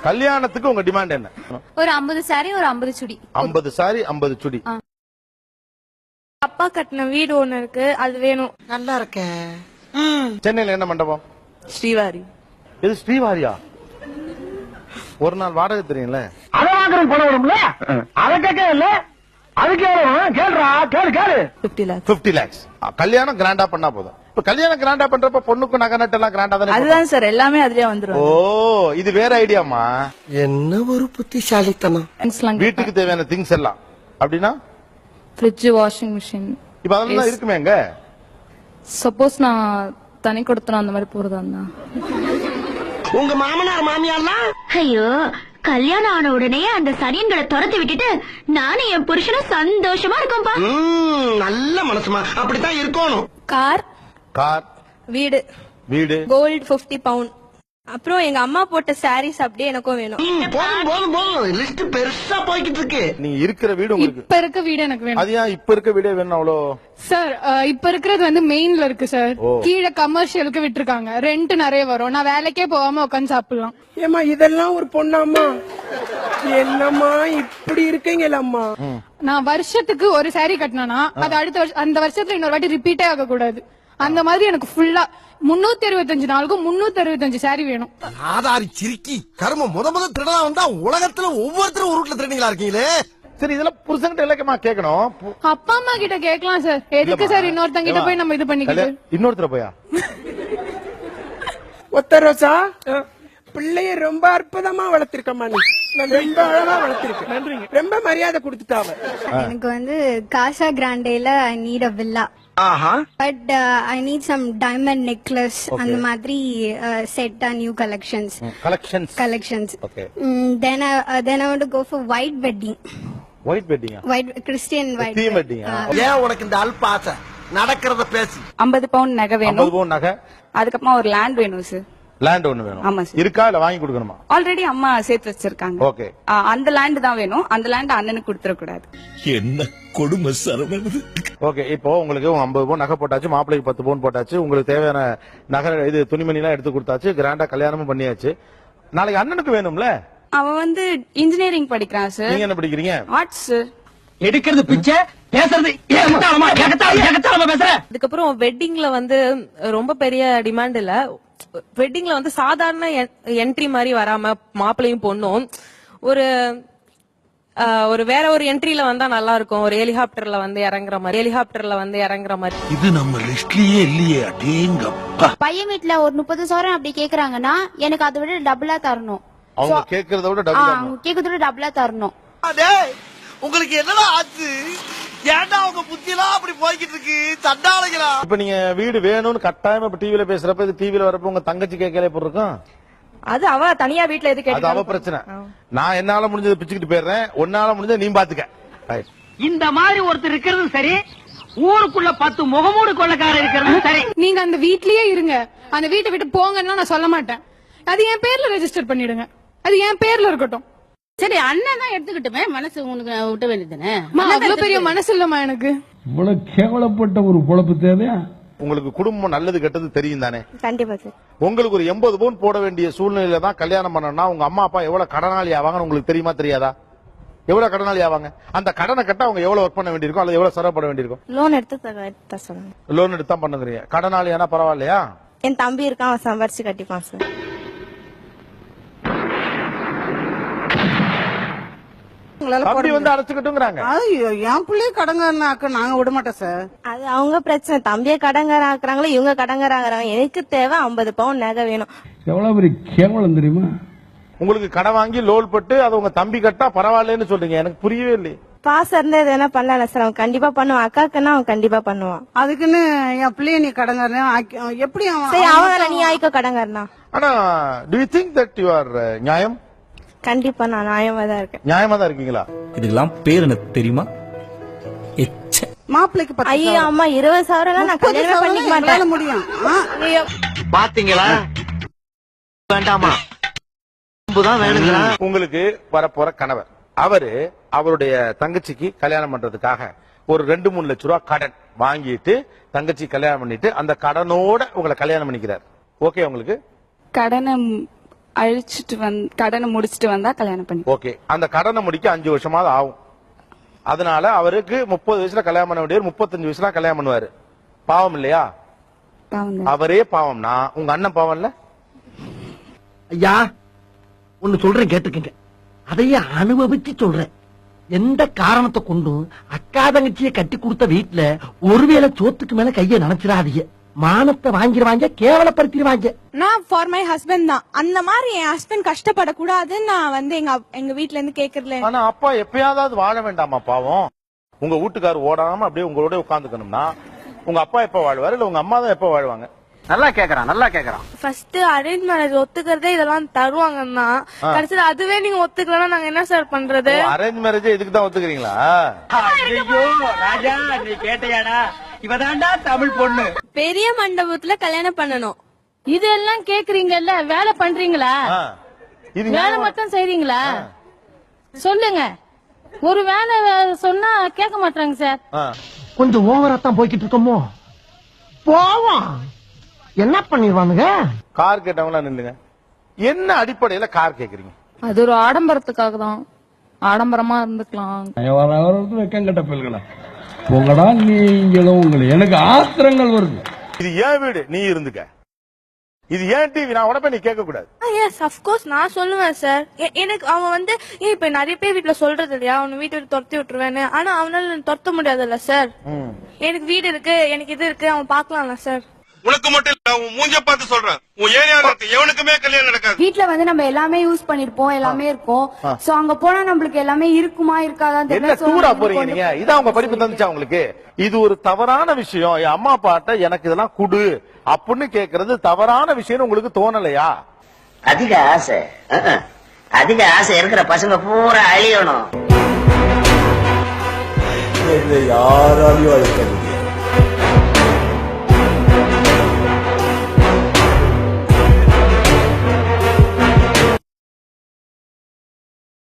கல்யாணத்துக்கு உங்க டிமாண்ட் என்ன? ஒரு 50 சாரி, ஒரு 50 சுடி. 50 சாரி, 50 சுடி. அப்பா கட்டின வீடு ஒண்ணு இருக்கு, அது வேணும். நல்லா இருக்க. சென்னையில என்ன மண்டபம்? ஸ்ரீவாரி. இது ஸ்ரீவாரியா? ஒரு நாள் வாடகை தெரியும்ல? அத வாங்குறது பணம் வரும்ல, அத கேட்க இல்ல, அதுக்கு கேளுடா, கேளு. 50 lakhs. கல்யாணம் கிராண்டா பண்ணா போதும். இப்ப கல்யாணம் கிராண்டா பண்றப்ப பொண்ணுக்கு நகை நட்டு எல்லாம் கிராண்டா தானே? அதுதான் சார், எல்லாமே அதுலயே வந்துரும். ஓ, இது வேற ஐடியாமா? என்ன ஒரு புத்திசாலித்தனம். வீட்டுக்கு தேவையான திங்ஸ் எல்லாம் அப்படின்னா ஃப்ரிட்ஜ், வாஷிங் மிஷின். இப்ப அதெல்லாம் இருக்குமே எங்க? சப்போஸ் நான் தனி கொடுத்தனா அந்த மாதிரி போறதா இருந்தா. உங்க மாமனார் மாமியார்லாம் ஐயோ, கல்யாணம் ஆன உடனே அந்த சனியன்களை துரத்தி விட்டுட்டு நானும் என் புருஷனும் சந்தோஷமா இருக்கோம்பா. நல்ல மனசுமா, அப்படித்தான் இருக்கணும். கார், கார், வீடு, வீடு, கோல்டு 50 பவுண்ட். அப்புறம் எங்க அம்மா போட்ட சாரீஸ் அப்படியே எனக்கும் வேணும். போதும் லிஸ்ட் பெருசா போய்கிட்டு இருக்கு. நீங்க இருக்கிற வீடு உங்களுக்கு இப்ப இருக்க வீடு எனக்கு வேணும். அது ஏன் இப்ப இருக்க வீடே வேணும் அவ்வளோ? சார் இப்ப இருக்கிறது வந்து மெயின்ல இருக்கு சார். கீழே கமர்ஷியலுக்கு விட்டுருக்காங்க, ரெண்ட் நிறைய வரும். நான் வேலைக்கே போகாம உட்காந்து சாப்பிடலாம். ஏமா இதெல்லாம் ஒரு பொண்ணாமா? என்னம்மா இப்படி இருக்கீங்களம்மா? நான் வருஷத்துக்கு ஒரு சாரி கட்டினா அது அடுத்த வருஷம் அந்த வருஷத்துல இன்னொரு வாட்டி ரிப்பீட்டே ஆக கூடாது. அந்த மாதிரி எனக்கு ஃபுல்லா 365 நாளுக்கும் 365 சாரி வேணும். ஆதாரி சிரிக்கி கர்ம முத திருடா வந்தா உலகத்துல ஒவ்வொருத்தரும் ஒரு வீட்டுல திருடிங்களா இருக்கீங்களே. சரி, இதெல்லாம் புருஷன்கிட்ட இலக்கமா கேட்கணும். அப்பா அம்மா கிட்ட கேட்கலாம் சார். எதுக்கு சார் இன்னொருத்தங்க கிட்ட போய் நம்ம இது பண்ணிக்கிட்டு? இன்னொருத்தர போயா? ஒத்த ரோசா, பிள்ளைய ரொம்ப அற்புதமா வளர்த்திருக்கம்மா. நீ ரொம்ப அழகா வளர்த்திருக்க. நன்றிங்க. ரொம்ப மரியாதை கொடுத்துட்டாவ. எனக்கு வந்து காசா கிராண்டேல I need a villa. But I need some diamond necklace, அந்த மாதிரி set new collections. Okay. Then I want to go for white wedding. White வெட்டிங்கா? White Christian white தீம் வெட்டிங்கா? ஏன் உனக்கு இந்த அல்ப ஆசை? நடக்கிறத பேசி. 50 பவுண்ட் நகை வேணும். 50 பவுண்ட் நகை. அதுக்கப்புறமா ஒரு லேண்ட் வேணும் சார். லேண்ட் ஒண்ணு வேணும். ஆமா சார். இருக்கா இல்ல வாங்கி கொடுக்கணுமா? ஆல்ரெடி அம்மா சேர்த்து வச்சிருக்காங்க. ஓகே. அந்த லேண்ட் தான் வேணும். அந்த லேண்ட் அண்ணனுக்கு கொடுத்துட கூடாது. என்ன கொடுமை சரவணன். ஓகே, இப்போ உங்களுக்கு 50 பவுன் நகை போட்டாச்சு, மாப்பிள்ளைக்கு 10 பவுன் போட்டாச்சு, உங்களுக்கு தேவையான நகை இது துணிமணி எல்லாம் எடுத்து கொடுத்தாச்சு, கிராண்டா கல்யாணமும் பண்ணியாச்சு. நாளைக்கு அண்ணனுக்கு வேணும்ல? அவன் வந்து இன்ஜினியரிங் படிக்கிறான் சார். நீங்க என்ன படிக்கிறீங்க? Arts sir. எடுக்கிறது பிச்சை, பேசுறது ஏகத்தாளமா பேசுற. அதுக்கப்புறம் வெட்டிங்ல வந்து ரொம்ப பெரிய டிமாண்ட் இல்ல. வெட்டிங்ல வந்து சாதாரண என்ட்ரி மாதிரி வராம மாப்பிள்ளையும் பொண்ணும் ஒரு வேற ஒரு என்ட்ரில வந்தா நல்லா இருக்கும். ஒரு ஹெலிகாப்டர்ல வந்து இறங்குற மாதிரி. இது நம்ம லிஸ்ட்லயே இல்லையே. அடேங்கப்பா. பையன் வீட்டுல ஒரு 30 சவரன் அப்படி கேக்குறாங்கன்னா எனக்கு அதை விட டபுளா தரணும். அவங்க கேக்குறத விட டபுளா தரணும். உங்களுக்கு என்னடா ஆச்சு? ஏன்டா உங்க புத்தியெல்லாம் அப்படி போய்கிட்டு இருக்கு? தண்டாளைகளா? இப்ப நீங்க வீடு வேணும்னு கட்டாயமா இப்ப டிவில பேசுறப்ப, இது டிவில வரப்ப உங்க தங்கச்சி கேட்கல எப்படி இருக்கும்? அது அவ தனியா வீட்டுல எது அது அவ பிரச்சனை. நான் என்னால முடிஞ்சதை பிச்சுக்கிட்டு போயிடுறேன், உன்னால முடிஞ்சதை நீ பாத்துக்க. இந்த மாதிரி ஒருத்தர் இருக்கிறது சரி, ஊருக்குள்ள 10 முகமூடு கொள்ளக்காரர் இருக்கிறது சரி. நீங்க அந்த வீட்லயே இருங்க, அந்த வீட்டை விட்டு போங்கன்னா நான் சொல்ல மாட்டேன். அது என் பேர்ல ரெஜிஸ்டர் பண்ணிடுங்க, அது என் பேர்ல இருக்கட்டும். சரி, அண்ணன் தான் எடுத்துக்கிட்டுமே, மனசு உனக்கு விட்ட வேண்டியதுதானே? அவ்வளவு பெரிய மனசு இல்லமா எனக்கு. இவ்வளவு கேவலப்பட்ட ஒரு பொழப்பு தேவையா? உங்களுக்கு குடும்பம் நல்லது கெட்டது தெரியும் தானே? கண்டிப்பா சார். உங்களுக்கு ஒரு 80 பவுன் போட வேண்டிய சூழ்நிலையில தான் கல்யாணம் பண்ணணும்னா உங்க அம்மா அப்பா எவ்வளவு கடனாளி ஆவாங்கன்னு உங்களுக்கு தெரியுமா தெரியாதா? எவ்வளவு கடனாளி ஆவாங்க? அந்த கடனை கட்ட அவங்க எவ்வளவு ஒர்க் பண்ண வேண்டியிருக்கும், அல்லது எவ்வளவு செலவு வேண்டியிருக்கும்? லோன் எடுத்து சொல்லுங்க. லோன் எடுத்து தான் பண்ணுங்க. கடனாளி ஆனா பரவாயில்லையா? என் தம்பி இருக்கான், அவன் சம்பாரிச்சு கட்டிப்பான் சார். தம்பி வந்து அடைச்சுக்கிட்டுங்கிறாங்க. என் பிள்ளைய கடங்காரனாக்க நாங்க விட மாட்டோம் சார். அது அவங்க பிரச்சனை. தம்பியை கடங்கார ஆக்குறாங்களோ இவங்க கடங்கார ஆகுறாங்க. எனக்கு தேவை 50 பவுன் நகை வேணும். எவ்வளவு பெரிய கேவலம் தெரியுமா? உங்களுக்கு கடன் வாங்கி லோன் பட்டு அது உங்க தம்பி கட்டா பரவாயில்லன்னு சொல்றீங்க. எனக்கு புரியவே இல்லை. பாசம் இருந்தா எதனா பண்ணல சார். அவன் கண்டிப்பா பண்ணுவான். அக்காக்குன்னா அவன் கண்டிப்பா பண்ணுவான். அதுக்குன்னு என் பிள்ளைய நீ கடங்காரன் எப்படி? சரி, அவன் நீ ஆயிக்கோ கடங்காரனா. ஆனா do you think that you are நியாயம்? கண்டிப்பா நான் நியாயமா தான் இருக்கேன். நியாயமா தான் இருக்கீங்களா? இதுக்கெல்லாம் பேர் எனக்கு தெரியுமா? மாப்பிள்ளைக்கு ஐயோ அம்மா 20 சவரம் நான் கல்யாணம் பண்ணிக்க மாட்டேன். முடியும். பாத்தீங்களா? வேண்டாமா? வேணுங்களா? உங்களுக்கு வரப்போற கணவர் அவரு அவருடைய தங்கச்சிக்கு கல்யாணம் பண்றதுக்காக ஒரு 2-3 லட்சம் ரூபாய் கடன் வாங்கிட்டு தங்கச்சி கல்யாணம் பண்ணிட்டு அந்த கடனோட உங்களை கல்யாணம் பண்ணிக்கிறார். ஓகே உங்களுக்கு? கடனை அழிச்சிட்டு கடனை முடிச்சிட்டு வந்தா கல்யாணம் பண்ணி. ஓகே, அந்த கடனை முடிக்க 5 வருஷமாவது ஆகும். அதனால அவருக்கு 30 வயசுல கல்யாணம் பண்ண வேண்டியவர் 35 வயசுல கல்யாணம் பண்ணுவாரு. பாவம் இல்லையா? அவரே பாவம்னா உங்க அண்ணன் பாவம் இல்ல? ஐயா ஒன்னு சொல்றேன் கேட்டுக்கங்க, அதையே அனுபவிச்சு சொல்றேன். எந்த காரணத்தை கொண்டும் அக்கா தங்கச்சியை கட்டி கொடுத்த வீட்டுல ஒருவேளை சோத்துக்கு மேல கைய நினைச்சிடாதீங்க. மானத்தை வாங்கிடுவாங்க, கேவலப்படுத்திடுவாங்க. நான் ஃபார் மை ஹஸ்பண்ட் தான். அந்த மாதிரி என் ஹஸ்பண்ட் கஷ்டப்படக்கூடாதுன்னு நான் வந்து எங்க வீட்ல இருந்து கேக்குறல. ஆனா அப்பா எப்பயாவது வாழ வேண்டாமா பாவம்? உங்க வீட்டுக்காரர் ஓடாம அப்படியே உங்களோட உட்கார்ந்துக்கணும்னா உங்க அப்பா எப்ப வாழ்வாரு, இல்ல உங்க அம்மா தான் எப்ப வாழ்வாங்க? நல்லா கேக்குறான். ஃபர்ஸ்ட் அரேஞ்ச் மேரேஜ் ஒத்துக்கிறதே இதெல்லாம் தருவாங்கன்னா கடைசியில அதுவே நீங்க ஒத்துக்கலன்னா நாங்க என்ன சார் பண்றது? அரேஞ்ச் மேரேஜ் இதுக்கு தான் ஒத்துக்கிறீங்களா? ஐயோ ராஜா, நீ கேட்டையாடா? இவதாண்டா தமிழ் பொண்ணு. பெரிய மண்டபத்துல கல்யாணம் பண்ணணும். இதெல்லாம் கேக்குறீங்கல்ல, வேலை பண்றீங்களா? இது வேலை மட்டும் செய்றீங்களா? சொல்லுங்க. ஒரு வேலை சொன்னா கேட்க மாட்டாங்க சார். கொஞ்சம் ஓவரா தான் போய்கிட்டு இருக்கோமோ. போவோம், என்ன பண்ணிடுவானுங்க? கார் கேட்டவங்களா நில்லுங்க. என்ன அடிப்படையில கார் கேக்குறீங்க? அது ஒரு ஆடம்பரத்துக்காக தான். ஆடம்பரமா இருந்துக்கலாம். வெக்கங்கட்ட பிள்ளைகளா உங்களடா நீங்களும் உங்களை எனக்கு ஆத்திரங்கள் வருது. இது ஏன் வீடு, நீ இருந்துக்க. இது ஏன் டிவி, நான் உடனே நீ கேட்க கூடாது. எஸ் ஆஃப் கோர்ஸ் நான் சொல்லுவேன் சார். எனக்கு அவன் வந்து இப்ப நிறைய பேர் வீட்டுல சொல்றது இல்லையா, அவனை வீட்டை விட்டு துரத்தி விட்டுருவேன்னு. ஆனா அவனால துரத்த முடியாதுல்ல சார். எனக்கு வீடு இருக்கு, எனக்கு இது இருக்கு, அவன் பாக்கலாம்ல சார். உனக்கு மட்டும் இல்ல, உன் மூஞ்ச பார்த்து சொல்றேன். உன் ஏரியால இருக்கு எவனுக்குமே கல்யாணம் நடக்காது. வீட்ல வந்து நம்ம எல்லாமே யூஸ் பண்ணிருப்போம், எல்லாமே இருக்கும். சோ அங்க போனா நம்மளுக்கு எல்லாமே இருக்குமா இருக்காதான் என்ன டூரா போறீங்க நீங்க? இதான் உங்க படிப்பு தந்துச்சா உங்களுக்கு? இது ஒரு தவறான விஷயம். என் அம்மா அப்பாட்ட எனக்கு இதெல்லாம் குடு அப்படின்னு கேக்குறது தவறான விஷயம் உங்களுக்கு தோணலையா? அதிக ஆசை, அதிக ஆசை இருக்கிற பசங்க பூரா அழியணும். யாராலையும் அழிக்க முடியாது.